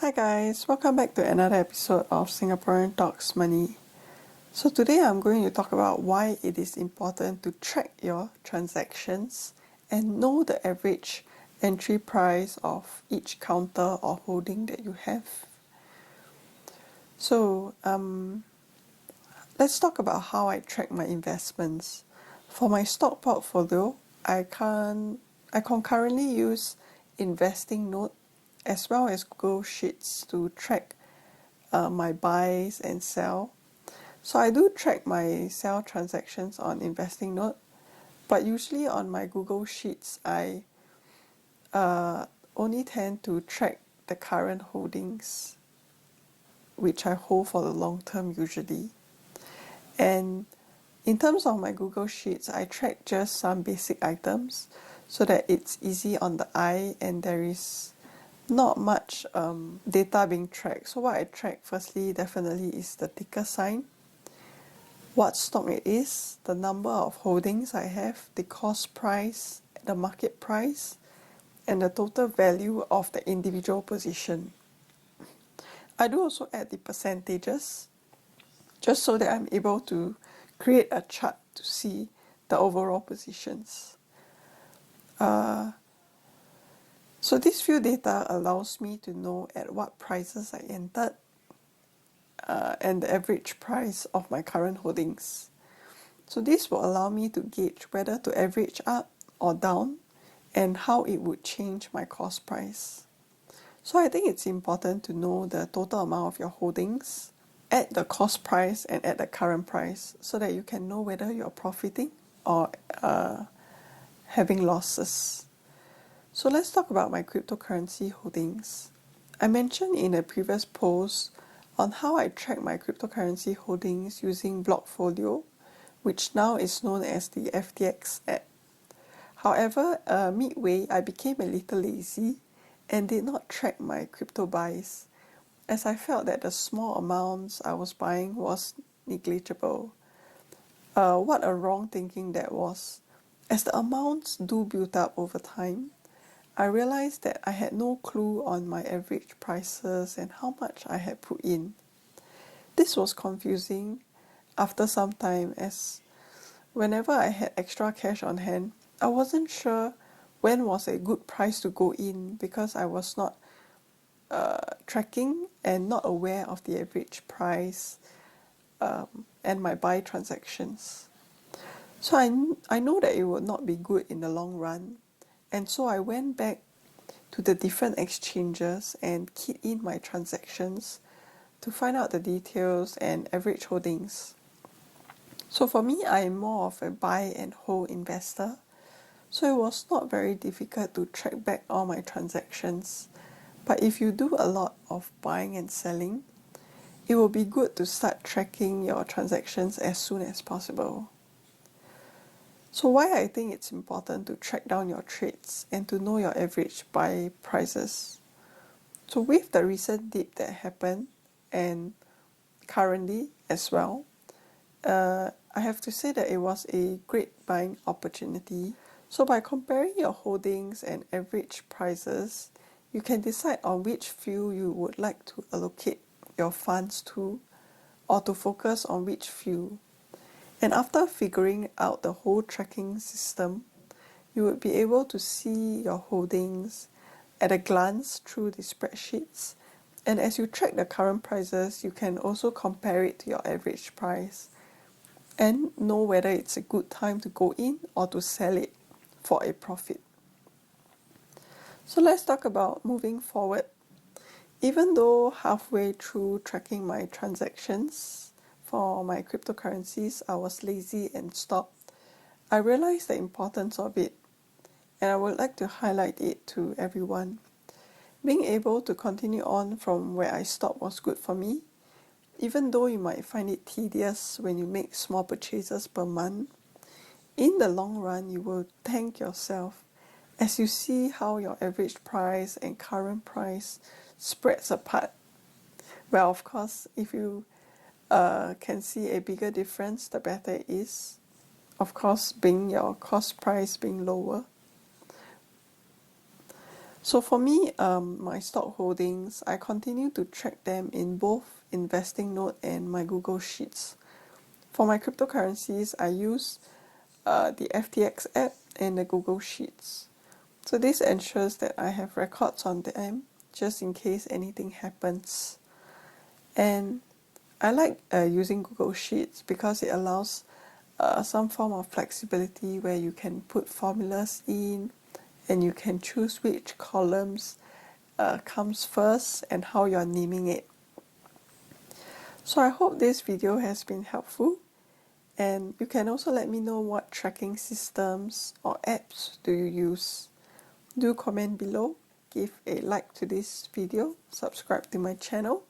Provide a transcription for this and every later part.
Hi guys, welcome back to another episode of Singaporean Talks Money. So today I'm going to talk about why it is important to track your transactions and know the average entry price of each counter or holding that you have. So let's talk about how I track my investments. For my stock portfolio, I concurrently use Investing Note as well as Google Sheets to track my buys and sell. So I do track my sell transactions on Investing Note, but usually on my Google Sheets, I only tend to track the current holdings, which I hold for the long term usually. And in terms of my Google Sheets, I track just some basic items so that it's easy on the eye and there is not much data being tracked. So what I track firstly definitely is the ticker sign, what stock it is, the number of holdings I have, the cost price, the market price, and the total value of the individual position. I do also add the percentages just so that I'm able to create a chart to see the overall positions. So this few data allows me to know at what prices I entered and the average price of my current holdings. So this will allow me to gauge whether to average up or down and how it would change my cost price. So I think it's important to know the total amount of your holdings at the cost price and at the current price so that you can know whether you're profiting or having losses. So let's talk about my cryptocurrency holdings. I mentioned in a previous post on how I track my cryptocurrency holdings using Blockfolio, which now is known as the FTX app. However, midway I became a little lazy and did not track my crypto buys as I felt that the small amounts I was buying was negligible. What a wrong thinking that was. As the amounts do build up over time, I realized that I had no clue on my average prices and how much I had put in. This was confusing after some time as whenever I had extra cash on hand, I wasn't sure when was a good price to go in because I was not tracking and not aware of the average price and my buy transactions. So I know that it would not be good in the long run, and so I went back to the different exchanges and keyed in my transactions to find out the details and average holdings. So for me, I am more of a buy and hold investor, so it was not very difficult to track back all my transactions. But if you do a lot of buying and selling, it will be good to start tracking your transactions as soon as possible. So why I think it's important to track down your trades and to know your average buy prices. So with the recent dip that happened and currently as well, I have to say that it was a great buying opportunity. So by comparing your holdings and average prices, you can decide on which few you would like to allocate your funds to or to focus on which few. And after figuring out the whole tracking system, you would be able to see your holdings at a glance through the spreadsheets. And as you track the current prices, you can also compare it to your average price and know whether it's a good time to go in or to sell it for a profit. So let's talk about moving forward. Even though halfway through tracking my transactions for my cryptocurrencies, I was lazy and stopped, I realized the importance of it, and I would like to highlight it to everyone. Being able to continue on from where I stopped was good for me, even though you might find it tedious when you make small purchases per month. In the long run, you will thank yourself as you see how your average price and current price spreads apart. Well, of course, if you can see a bigger difference, the better it is. Of course, being your cost price being lower. So for me, my stock holdings, I continue to track them in both Investing Note and my Google Sheets. For my cryptocurrencies, I use the FTX app and the Google Sheets. So this ensures that I have records on them just in case anything happens. And I like using Google Sheets because it allows some form of flexibility where you can put formulas in and you can choose which columns comes first and how you're naming it. So I hope this video has been helpful, and you can also let me know what tracking systems or apps do you use. Do comment below, give a like to this video, subscribe to my channel.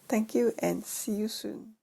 Thank you and see you soon.